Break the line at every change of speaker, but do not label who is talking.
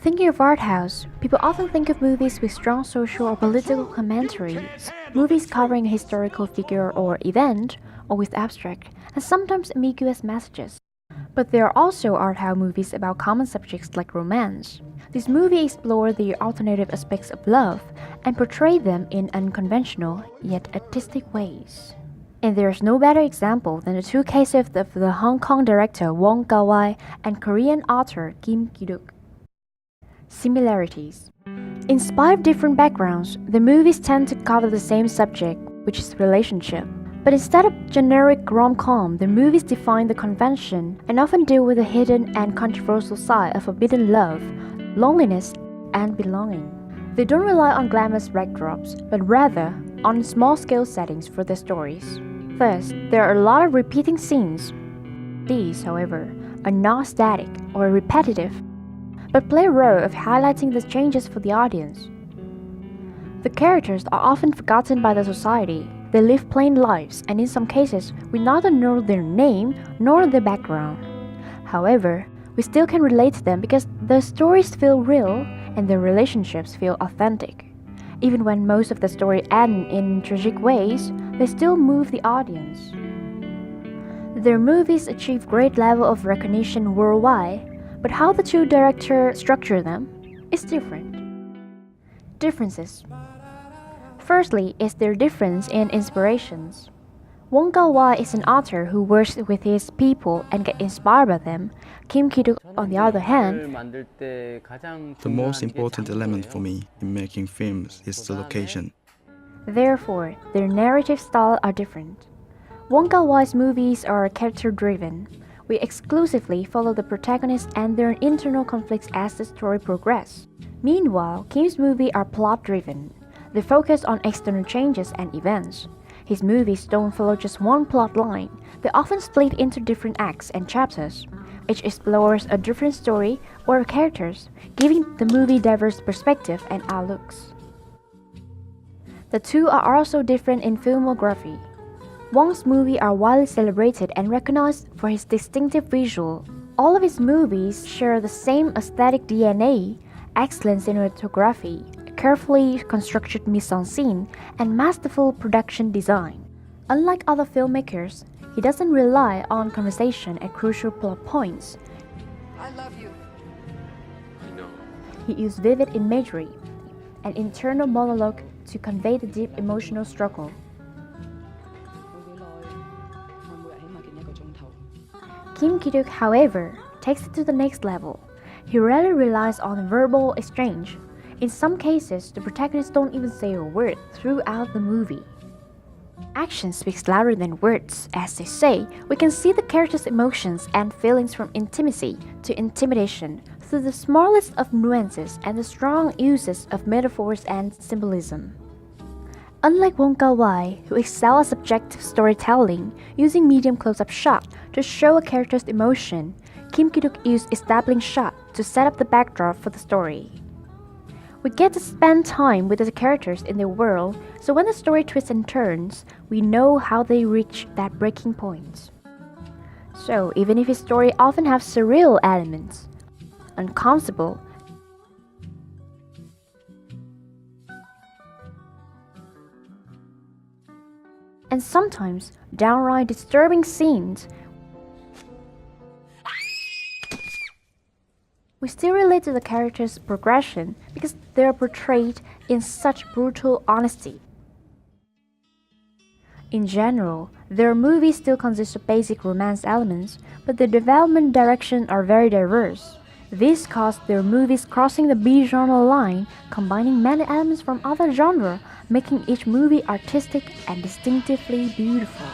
Thinking of art house, people often think of movies with strong social or political commentaries, movies covering a historical figure or event, or with abstract and sometimes ambiguous messages. But there are also art house movies about common subjects like romance. These movies explore the alternative aspects of love and portray them in unconventional yet artistic ways. And there's no better example than the two cases of the Hong Kong director Wong My and Korean author Kim Ki-duk. Similarities. In spite of different backgrounds, the movies tend to cover the same subject, which is relationship. But instead of generic rom-com, the movies define the convention and often deal with the hidden and controversial side of forbidden love, loneliness, and belonging. They don't rely on glamorous backdrops, but rather on small-scale settings for their stories. First, there are a lot of repeating scenes. These, however, are not static or repetitive, but play a role of highlighting the changes for the audience. The characters are often forgotten by the society. They live plain lives, and in some cases, we neither know their name nor their background. However, we still can relate to them because their stories feel real and their relationships feel authentic. Even when most of the story end in tragic ways, they still move the audience. Their movies achieve great level of recognition worldwide, but how the two directors structure them is different. Differences. Firstly is their difference in inspirations. Wong My is an author who works with his people and gets inspired by them. Kim Ki-duk, on the other hand,
The most important element for me in making films is the location.
therefore, their narrative styles are different. Wong Kar-wai's movies are character-driven. We exclusively follow the protagonists and their internal conflicts as the story progresses. Meanwhile, Kim's movies are plot-driven. They focus on external changes and events. His movies don't follow just one plot line. They often split into different acts and chapters. Each explores a different story or characters, giving the movie diverse perspective and outlooks. The two are also different in filmography. Wong's movies are widely celebrated and recognized for his distinctive visual. All of his movies share the same aesthetic DNA, excellent cinematography, carefully constructed mise-en-scene, and masterful production design. Unlike other filmmakers, he doesn't rely on conversation at crucial plot points.
I love you.
I know.
He used vivid imagery and internal monologue to convey the deep emotional struggle. Kim Ki-duk, however, takes it to the next level. He rarely relies on verbal exchange. In some cases, the protagonists don't even say a word throughout the movie. Action speaks louder than words, as they say. We can see the characters' emotions and feelings from intimacy to intimidation through the smallest of nuances and the strong uses of metaphors and symbolism. Unlike Wong Kar-wai, who excels at subjective storytelling, using medium close-up shot to show a character's emotion, Kim Ki-duk used establishing shot to set up the backdrop for the story. We get to spend time with the characters in their world, so when the story twists and turns, we know how they reach that breaking point. So even if his story often have surreal elements, uncomfortable, and sometimes downright disturbing scenes, we still relate to the characters' progression because they are portrayed in such brutal honesty. In general, their movies still consist of basic romance elements, but the development direction are very diverse. This caused their movies crossing the B-genre line, combining many elements from other genres, making each movie artistic and distinctively beautiful.